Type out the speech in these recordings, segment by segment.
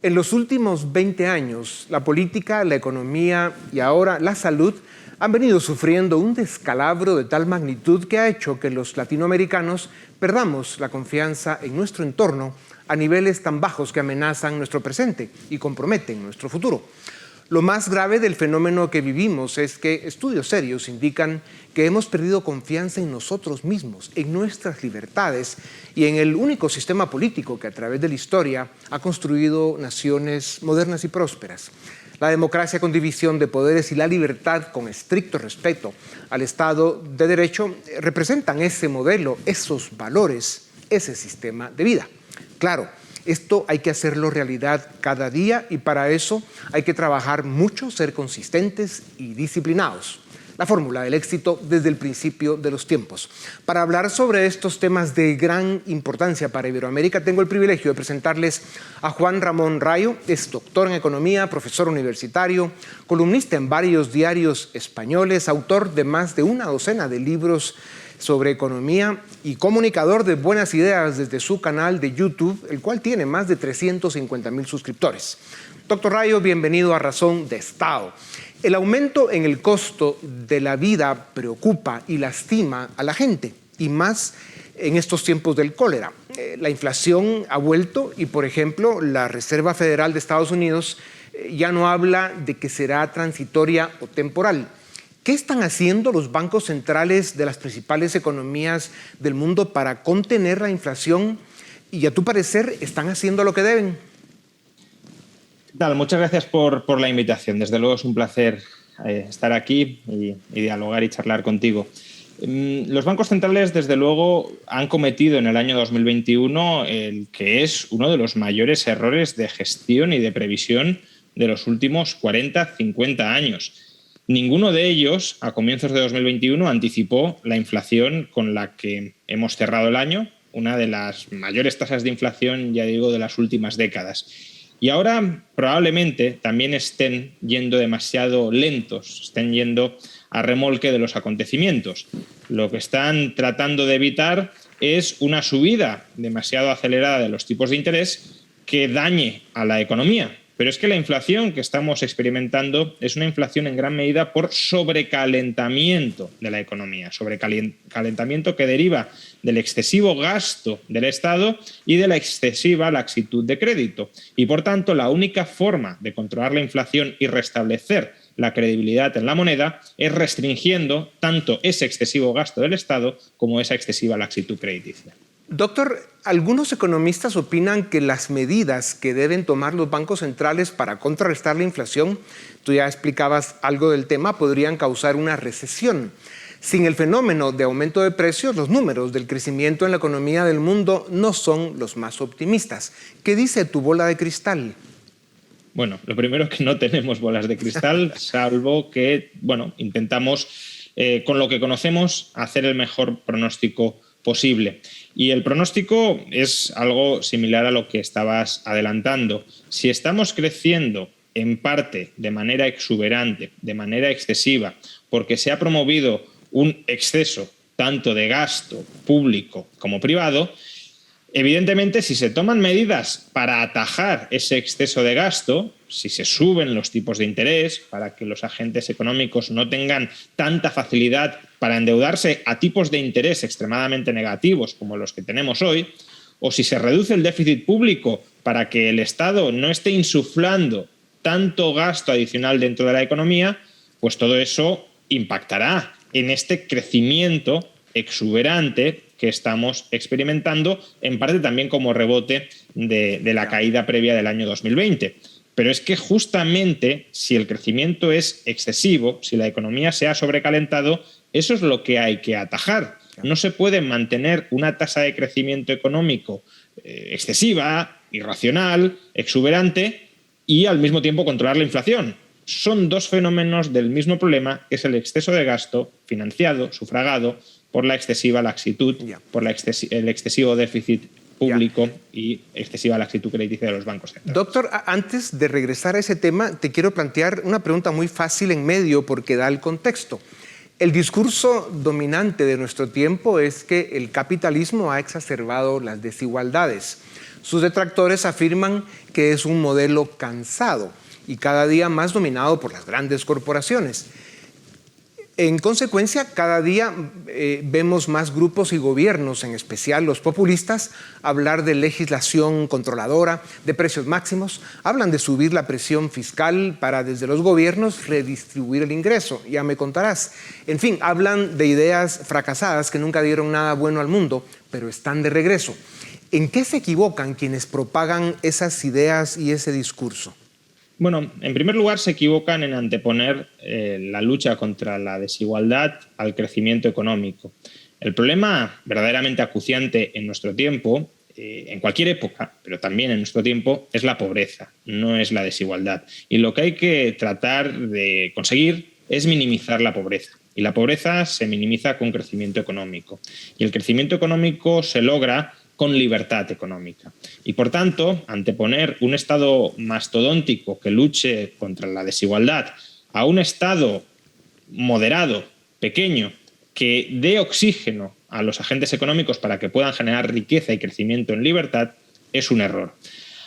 En los últimos 20 años, la política, la economía y ahora la salud han venido sufriendo un descalabro de tal magnitud que ha hecho que los latinoamericanos perdamos la confianza en nuestro entorno a niveles tan bajos que amenazan nuestro presente y comprometen nuestro futuro. Lo más grave del fenómeno que vivimos es que estudios serios indican que hemos perdido confianza en nosotros mismos, en nuestras libertades y en el único sistema político que a través de la historia ha construido naciones modernas y prósperas. La democracia con división de poderes y la libertad con estricto respeto al Estado de Derecho representan ese modelo, esos valores, ese sistema de vida. Claro, esto hay que hacerlo realidad cada día y para eso hay que trabajar mucho, ser consistentes y disciplinados. La fórmula del éxito desde el principio de los tiempos. Para hablar sobre estos temas de gran importancia para Iberoamérica, tengo el privilegio de presentarles a Juan Ramón Rayo. Es doctor en economía, profesor universitario, columnista en varios diarios españoles, autor de más de una docena de libros sobre economía y comunicador de buenas ideas desde su canal de YouTube, el cual tiene más de 350,000 suscriptores. Doctor Rayo, bienvenido a Razón de Estado. El aumento en el costo de la vida preocupa y lastima a la gente, y más en estos tiempos del cólera. La inflación ha vuelto y, por ejemplo, la Reserva Federal de Estados Unidos ya no habla de que será transitoria o temporal. ¿Qué están haciendo los bancos centrales de las principales economías del mundo para contener la inflación? Y a tu parecer, ¿están haciendo lo que deben? Muchas gracias por la invitación. Desde luego es un placer estar aquí y dialogar y charlar contigo. Los bancos centrales, desde luego, han cometido en el año 2021 el que es uno de los mayores errores de gestión y de previsión de los últimos 40, 50 años. Ninguno de ellos, a comienzos de 2021, anticipó la inflación con la que hemos cerrado el año, una de las mayores tasas de inflación, ya digo, de las últimas décadas. Y ahora probablemente también estén yendo demasiado lentos, estén yendo a remolque de los acontecimientos. Lo que están tratando de evitar es una subida demasiado acelerada de los tipos de interés que dañe a la economía. Pero es que la inflación que estamos experimentando es una inflación en gran medida por sobrecalentamiento de la economía, sobrecalentamiento que deriva del excesivo gasto del Estado y de la excesiva laxitud de crédito. Y por tanto, la única forma de controlar la inflación y restablecer la credibilidad en la moneda es restringiendo tanto ese excesivo gasto del Estado como esa excesiva laxitud crediticia. Doctor, algunos economistas opinan que las medidas que deben tomar los bancos centrales para contrarrestar la inflación, tú ya explicabas algo del tema, podrían causar una recesión. Sin el fenómeno de aumento de precios, los números del crecimiento en la economía del mundo no son los más optimistas. ¿Qué dice tu bola de cristal? Bueno, lo primero es que no tenemos bolas de cristal, salvo que, intentamos, con lo que conocemos, hacer el mejor pronóstico posible. Y el pronóstico es algo similar a lo que estabas adelantando. Si estamos creciendo en parte de manera exuberante, de manera excesiva, porque se ha promovido un exceso tanto de gasto público como privado, evidentemente, si se toman medidas para atajar ese exceso de gasto, si se suben los tipos de interés para que los agentes económicos no tengan tanta facilidad para endeudarse a tipos de interés extremadamente negativos como los que tenemos hoy, o si se reduce el déficit público para que el Estado no esté insuflando tanto gasto adicional dentro de la economía, pues todo eso impactará en este crecimiento exuberante que estamos experimentando, en parte también como rebote de la caída previa del año 2020. Pero es que justamente si el crecimiento es excesivo, si la economía se ha sobrecalentado, eso es lo que hay que atajar. No se puede mantener una tasa de crecimiento económico excesiva, irracional, exuberante y al mismo tiempo controlar la inflación. Son dos fenómenos del mismo problema, que es el exceso de gasto financiado, sufragado, por la excesiva laxitud, por el excesivo déficit público y excesiva laxitud crediticia de los bancos centrales. Doctor, antes de regresar a ese tema, te quiero plantear una pregunta muy fácil en medio porque da el contexto. El discurso dominante de nuestro tiempo es que el capitalismo ha exacerbado las desigualdades. Sus detractores afirman que es un modelo cansado y cada día más dominado por las grandes corporaciones. En consecuencia, cada día vemos más grupos y gobiernos, en especial los populistas, hablar de legislación controladora, de precios máximos. Hablan de subir la presión fiscal para desde los gobiernos redistribuir el ingreso, ya me contarás. En fin, hablan de ideas fracasadas que nunca dieron nada bueno al mundo, pero están de regreso. ¿En qué se equivocan quienes propagan esas ideas y ese discurso? Bueno, en primer lugar se equivocan en anteponer la lucha contra la desigualdad al crecimiento económico. El problema verdaderamente acuciante en nuestro tiempo, en cualquier época, pero también en nuestro tiempo, es la pobreza, no es la desigualdad. Y lo que hay que tratar de conseguir es minimizar la pobreza. Y la pobreza se minimiza con crecimiento económico. Y el crecimiento económico se logra con libertad económica. Y, por tanto, anteponer un Estado mastodóntico que luche contra la desigualdad a un Estado moderado, pequeño, que dé oxígeno a los agentes económicos para que puedan generar riqueza y crecimiento en libertad, es un error.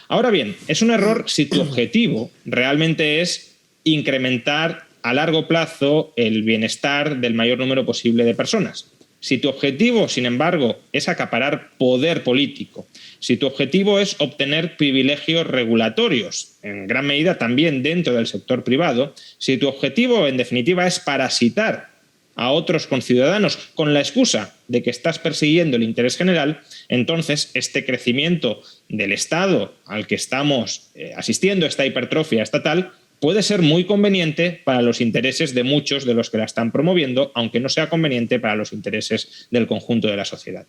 Ahora bien, es un error si tu objetivo realmente es incrementar a largo plazo el bienestar del mayor número posible de personas. Si tu objetivo, sin embargo, es acaparar poder político, si tu objetivo es obtener privilegios regulatorios, en gran medida también dentro del sector privado, si tu objetivo, en definitiva, es parasitar a otros conciudadanos con la excusa de que estás persiguiendo el interés general, entonces este crecimiento del Estado al que estamos asistiendo, esta hipertrofia estatal, puede ser muy conveniente para los intereses de muchos de los que la están promoviendo, aunque no sea conveniente para los intereses del conjunto de la sociedad.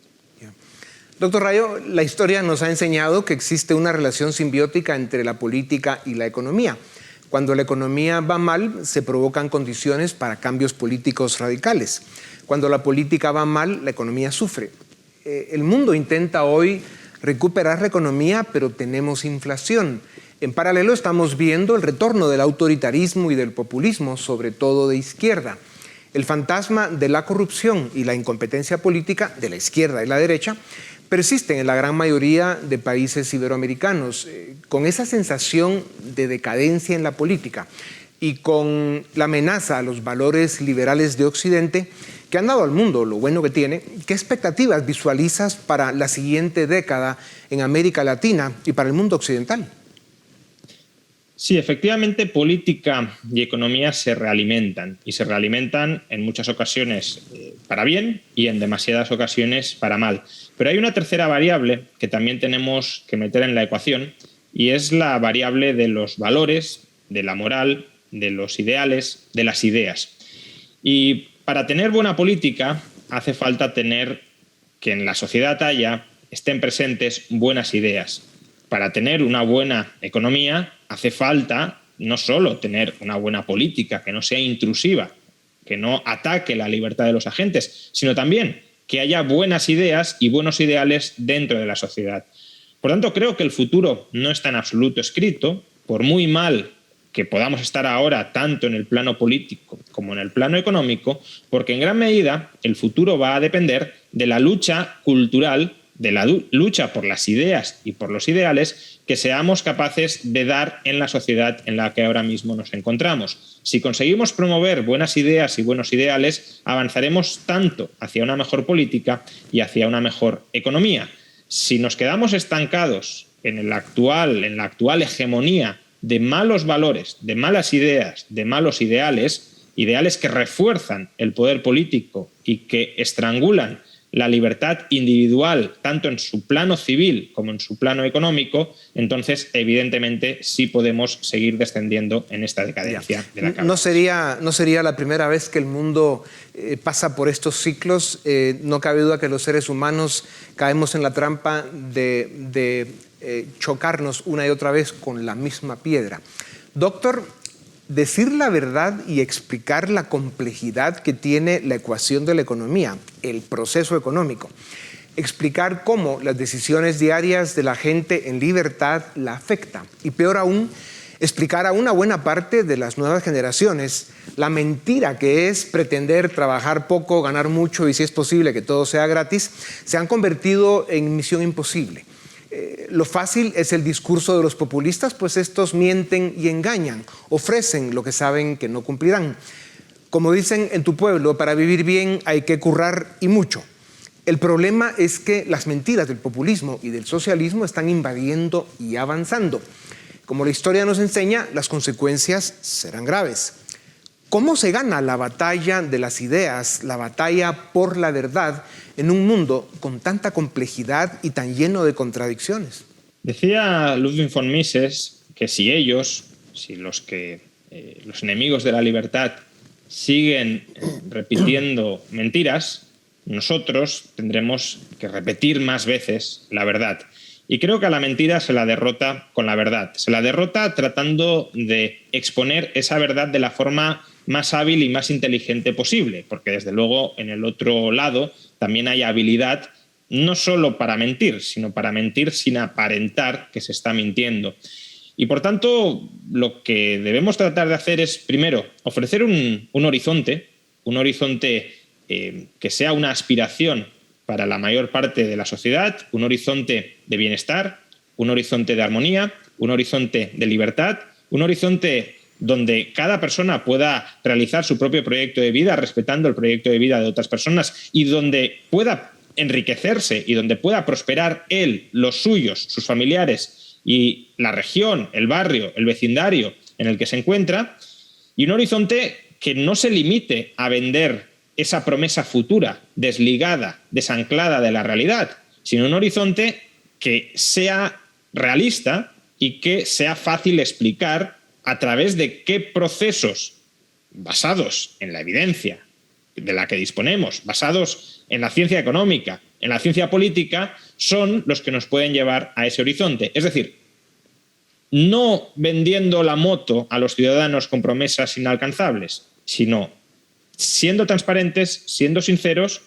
Doctor Rayo, la historia nos ha enseñado que existe una relación simbiótica entre la política y la economía. Cuando la economía va mal, se provocan condiciones para cambios políticos radicales. Cuando la política va mal, la economía sufre. El mundo intenta hoy recuperar la economía, pero tenemos inflación. En paralelo estamos viendo el retorno del autoritarismo y del populismo, sobre todo de izquierda. El fantasma de la corrupción y la incompetencia política de la izquierda y la derecha persisten en la gran mayoría de países iberoamericanos, con esa sensación de decadencia en la política y con la amenaza a los valores liberales de Occidente que han dado al mundo lo bueno que tiene. ¿Qué expectativas visualizas para la siguiente década en América Latina y para el mundo occidental? Sí, efectivamente, política y economía se realimentan y se realimentan en muchas ocasiones para bien y en demasiadas ocasiones para mal. Pero hay una tercera variable que también tenemos que meter en la ecuación y es la variable de los valores, de la moral, de los ideales, de las ideas. Y para tener buena política hace falta tener que en la sociedad haya, estén presentes buenas ideas. Para tener una buena economía hace falta no solo tener una buena política que no sea intrusiva, que no ataque la libertad de los agentes, sino también que haya buenas ideas y buenos ideales dentro de la sociedad. Por tanto, creo que el futuro no está en absoluto escrito, por muy mal que podamos estar ahora tanto en el plano político como en el plano económico, porque en gran medida el futuro va a depender de la lucha cultural, de la lucha por las ideas y por los ideales que seamos capaces de dar en la sociedad en la que ahora mismo nos encontramos. Si conseguimos promover buenas ideas y buenos ideales, avanzaremos tanto hacia una mejor política y hacia una mejor economía. Si nos quedamos estancados en la actual hegemonía de malos valores, de malas ideas, de malos ideales, ideales que refuerzan el poder político y que estrangulan la libertad individual, tanto en su plano civil como en su plano económico, entonces evidentemente sí podemos seguir descendiendo en esta decadencia de la cabeza. No sería la primera vez que el mundo pasa por estos ciclos. No cabe duda que los seres humanos caemos en la trampa de chocarnos una y otra vez con la misma piedra. Doctor, decir la verdad y explicar la complejidad que tiene la ecuación de la economía, el proceso económico. Explicar cómo las decisiones diarias de la gente en libertad la afectan. Y peor aún, explicar a una buena parte de las nuevas generaciones la mentira que es pretender trabajar poco, ganar mucho y, si es posible, que todo sea gratis, se han convertido en misión imposible. Lo fácil es el discurso de los populistas, pues estos mienten y engañan, ofrecen lo que saben que no cumplirán. Como dicen en tu pueblo, para vivir bien hay que currar y mucho. El problema es que las mentiras del populismo y del socialismo están invadiendo y avanzando. Como la historia nos enseña, las consecuencias serán graves. ¿Cómo se gana la batalla de las ideas, la batalla por la verdad, en un mundo con tanta complejidad y tan lleno de contradicciones? Decía Ludwig von Mises que si los enemigos de la libertad siguen repitiendo mentiras, nosotros tendremos que repetir más veces la verdad. Y creo que a la mentira se la derrota con la verdad. Se la derrota tratando de exponer esa verdad de la forma más hábil y más inteligente posible, porque desde luego en el otro lado también hay habilidad no solo para mentir, sino para mentir sin aparentar que se está mintiendo. Y por tanto, lo que debemos tratar de hacer es, primero, ofrecer un horizonte que sea una aspiración para la mayor parte de la sociedad, un horizonte de bienestar, un horizonte de armonía, un horizonte de libertad, un horizonte donde cada persona pueda realizar su propio proyecto de vida respetando el proyecto de vida de otras personas y donde pueda enriquecerse y donde pueda prosperar él, los suyos, sus familiares y la región, el barrio, el vecindario en el que se encuentra, y un horizonte que no se limite a vender esa promesa futura, desligada, desanclada de la realidad, sino un horizonte que sea realista y que sea fácil explicar a través de qué procesos basados en la evidencia de la que disponemos, basados en la ciencia económica, en la ciencia política, son los que nos pueden llevar a ese horizonte. Es decir, no vendiendo la moto a los ciudadanos con promesas inalcanzables, sino siendo transparentes, siendo sinceros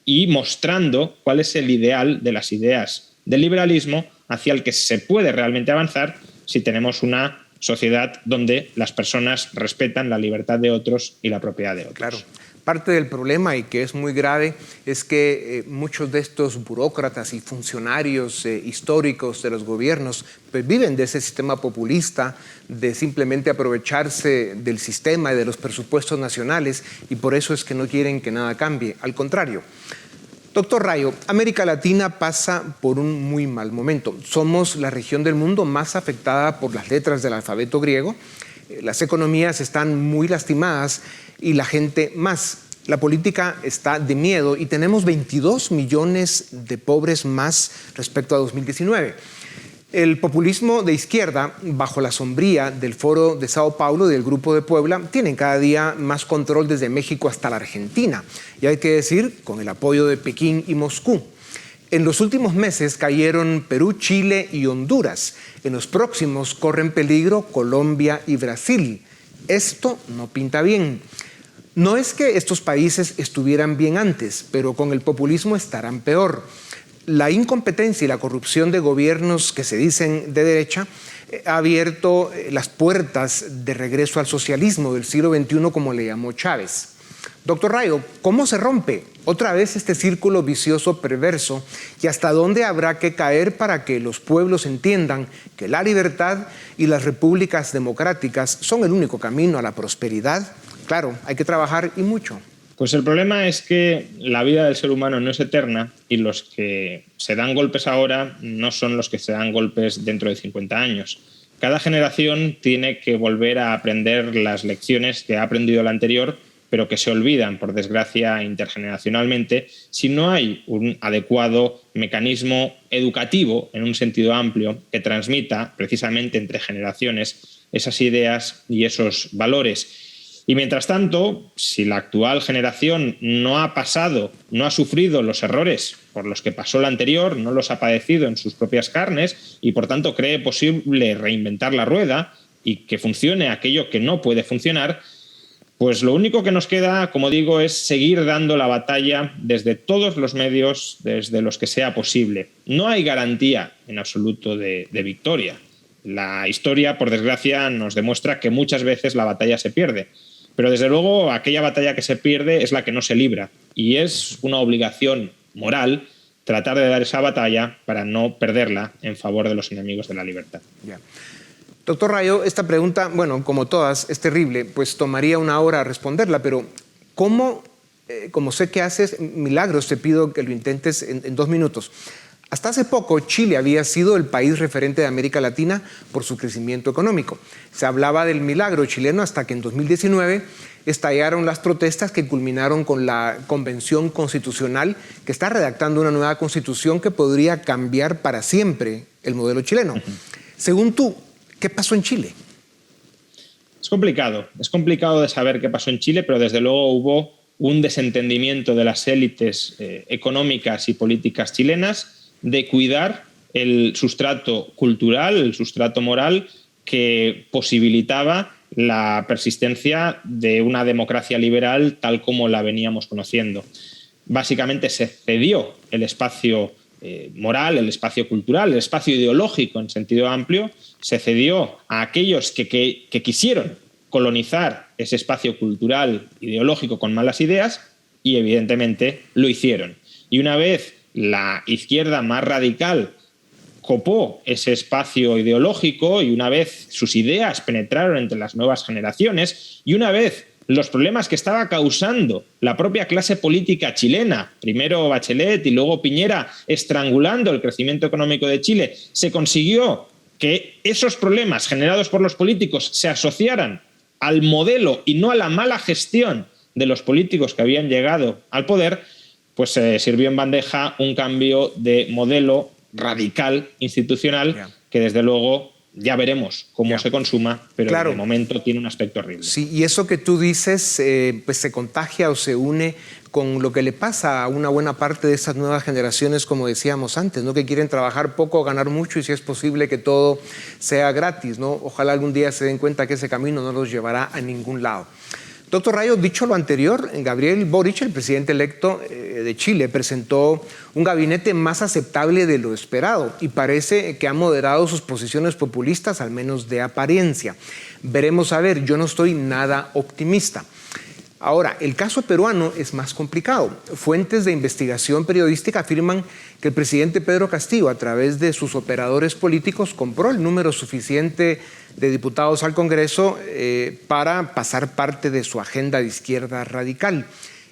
y mostrando cuál es el ideal de las ideas del liberalismo hacia el que se puede realmente avanzar si tenemos una sociedad donde las personas respetan la libertad de otros y la propiedad de otros. Claro. Parte del problema, y que es muy grave, es que muchos de estos burócratas y funcionarios históricos de los gobiernos pues viven de ese sistema populista, de simplemente aprovecharse del sistema y de los presupuestos nacionales, y por eso es que no quieren que nada cambie. Al contrario. Doctor Rayo, América Latina pasa por un muy mal momento. Somos la región del mundo más afectada por las letras del alfabeto griego. Las economías están muy lastimadas y la gente más. La política está de miedo y tenemos 22 millones de pobres más respecto a 2019. El populismo de izquierda, bajo la sombría del Foro de Sao Paulo y del Grupo de Puebla, tienen cada día más control desde México hasta la Argentina. Y hay que decir, con el apoyo de Pekín y Moscú. En los últimos meses cayeron Perú, Chile y Honduras. En los próximos corren peligro Colombia y Brasil. Esto no pinta bien. No es que estos países estuvieran bien antes, pero con el populismo estarán peor. La incompetencia y la corrupción de gobiernos que se dicen de derecha ha abierto las puertas de regreso al socialismo del siglo XXI, como le llamó Chávez. Doctor Rayo, ¿cómo se rompe otra vez este círculo vicioso perverso y hasta dónde habrá que caer para que los pueblos entiendan que la libertad y las repúblicas democráticas son el único camino a la prosperidad? Claro, hay que trabajar y mucho. Pues el problema es que la vida del ser humano no es eterna y los que se dan golpes ahora no son los que se dan golpes dentro de 50 años. Cada generación tiene que volver a aprender las lecciones que ha aprendido la anterior, pero que se olvidan, por desgracia, intergeneracionalmente, si no hay un adecuado mecanismo educativo, en un sentido amplio, que transmita precisamente entre generaciones esas ideas y esos valores. Y mientras tanto, si la actual generación no ha sufrido los errores por los que pasó la anterior, no los ha padecido en sus propias carnes y por tanto cree posible reinventar la rueda y que funcione aquello que no puede funcionar, pues lo único que nos queda, como digo, es seguir dando la batalla desde todos los medios, desde los que sea posible. No hay garantía en absoluto de victoria. La historia, por desgracia, nos demuestra que muchas veces la batalla se pierde. Pero desde luego aquella batalla que se pierde es la que no se libra. Y es una obligación moral tratar de dar esa batalla para no perderla en favor de los enemigos de la libertad. Ya. Doctor Rayo, esta pregunta, bueno, como todas, es terrible, pues tomaría una hora responderla, pero ¿cómo, como sé que haces milagros, te pido que lo intentes en 2 minutos? Hasta hace poco, Chile había sido el país referente de América Latina por su crecimiento económico. Se hablaba del milagro chileno hasta que en 2019 estallaron las protestas que culminaron con la Convención Constitucional, que está redactando una nueva constitución que podría cambiar para siempre el modelo chileno. Según tú, ¿qué pasó en Chile? Es complicado de saber qué pasó en Chile, pero desde luego hubo un desentendimiento de las élites económicas y políticas chilenas de cuidar el sustrato cultural, el sustrato moral que posibilitaba la persistencia de una democracia liberal tal como la veníamos conociendo. Básicamente se cedió el espacio moral, el espacio cultural, el espacio ideológico en sentido amplio, se cedió a aquellos que quisieron colonizar ese espacio cultural, ideológico con malas ideas y evidentemente lo hicieron. Y una vez la izquierda más radical copó ese espacio ideológico y una vez sus ideas penetraron entre las nuevas generaciones y una vez los problemas que estaba causando la propia clase política chilena, primero Bachelet y luego Piñera, estrangulando el crecimiento económico de Chile, se consiguió que esos problemas generados por los políticos se asociaran al modelo y no a la mala gestión de los políticos que habían llegado al poder, pues se sirvió en bandeja un cambio de modelo radical institucional que desde luego ya veremos cómo se consuma, pero claro, de momento tiene un aspecto horrible. Sí, y eso que tú dices pues se contagia o se une con lo que le pasa a una buena parte de estas nuevas generaciones, como decíamos antes, ¿no? Que quieren trabajar poco, ganar mucho y si es posible que todo sea gratis, ¿no? Ojalá algún día se den cuenta que ese camino no los llevará a ningún lado. Doctor Rayo, dicho lo anterior, Gabriel Boric, el presidente electo de Chile, presentó un gabinete más aceptable de lo esperado y parece que ha moderado sus posiciones populistas, al menos de apariencia. Veremos a ver, yo no estoy nada optimista. Ahora, el caso peruano es más complicado. Fuentes de investigación periodística afirman que el presidente Pedro Castillo, a través de sus operadores políticos, compró el número suficiente de diputados al Congreso para pasar parte de su agenda de izquierda radical.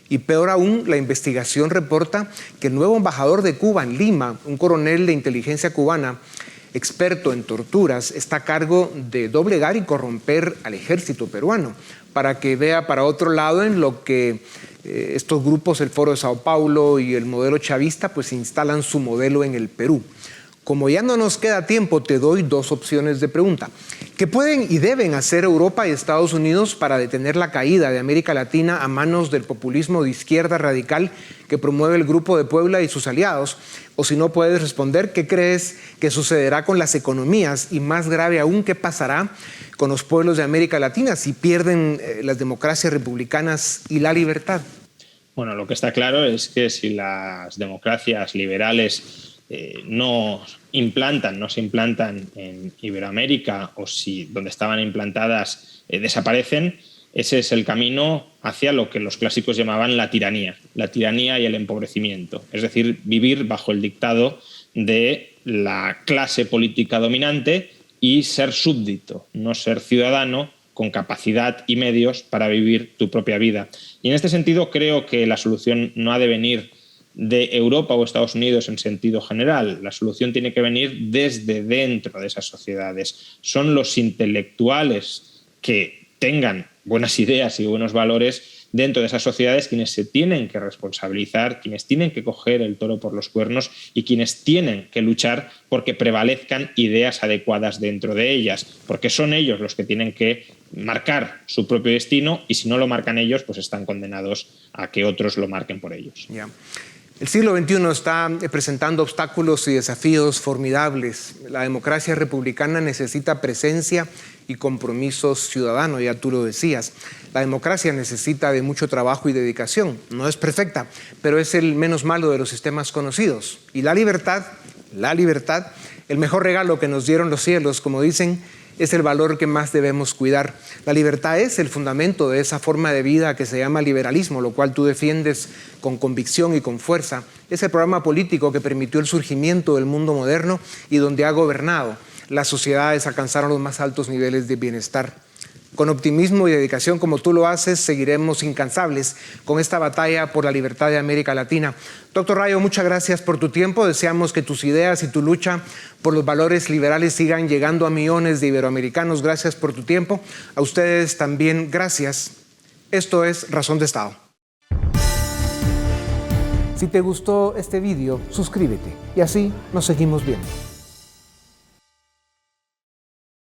Y peor aún, la investigación reporta que el nuevo embajador de Cuba en Lima, un coronel de inteligencia cubana, experto en torturas, está a cargo de doblegar y corromper al ejército peruano para que vea para otro lado en lo que estos grupos, el Foro de Sao Paulo y el modelo chavista, pues instalan su modelo en el Perú. Como ya no nos queda tiempo, te doy 2 opciones de pregunta. ¿Qué pueden y deben hacer Europa y Estados Unidos para detener la caída de América Latina a manos del populismo de izquierda radical que promueve el Grupo de Puebla y sus aliados? O si no puedes responder, ¿qué crees que sucederá con las economías? Y más grave aún, ¿qué pasará con los pueblos de América Latina si pierden las democracias republicanas y la libertad? Bueno, lo que está claro es que si las democracias liberales no se implantan en Iberoamérica o si donde estaban implantadas desaparecen, ese es el camino hacia lo que los clásicos llamaban la tiranía y el empobrecimiento, es decir, vivir bajo el dictado de la clase política dominante y ser súbdito, no ser ciudadano con capacidad y medios para vivir tu propia vida. Y en este sentido creo que la solución no ha de venir de Europa o Estados Unidos en sentido general. La solución tiene que venir desde dentro de esas sociedades. Son los intelectuales que tengan buenas ideas y buenos valores dentro de esas sociedades quienes se tienen que responsabilizar, quienes tienen que coger el toro por los cuernos y quienes tienen que luchar porque prevalezcan ideas adecuadas dentro de ellas, porque son ellos los que tienen que marcar su propio destino y si no lo marcan ellos, pues están condenados a que otros lo marquen por ellos. Yeah. El siglo XXI está presentando obstáculos y desafíos formidables. La democracia republicana necesita presencia y compromiso ciudadano, ya tú lo decías. La democracia necesita de mucho trabajo y dedicación. No es perfecta, pero es el menos malo de los sistemas conocidos. Y la libertad la libertad, el mejor regalo que nos dieron los cielos, como dicen, es el valor que más debemos cuidar. La libertad es el fundamento de esa forma de vida que se llama liberalismo, lo cual tú defiendes con convicción y con fuerza. Es el programa político que permitió el surgimiento del mundo moderno y donde ha gobernado. Las sociedades alcanzaron los más altos niveles de bienestar. Con optimismo y dedicación como tú lo haces, seguiremos incansables con esta batalla por la libertad de América Latina. Doctor Rayo, muchas gracias por tu tiempo. Deseamos que tus ideas y tu lucha por los valores liberales sigan llegando a millones de iberoamericanos. Gracias por tu tiempo. A ustedes también, gracias. Esto es Razón de Estado. Si te gustó este video, suscríbete y así nos seguimos viendo.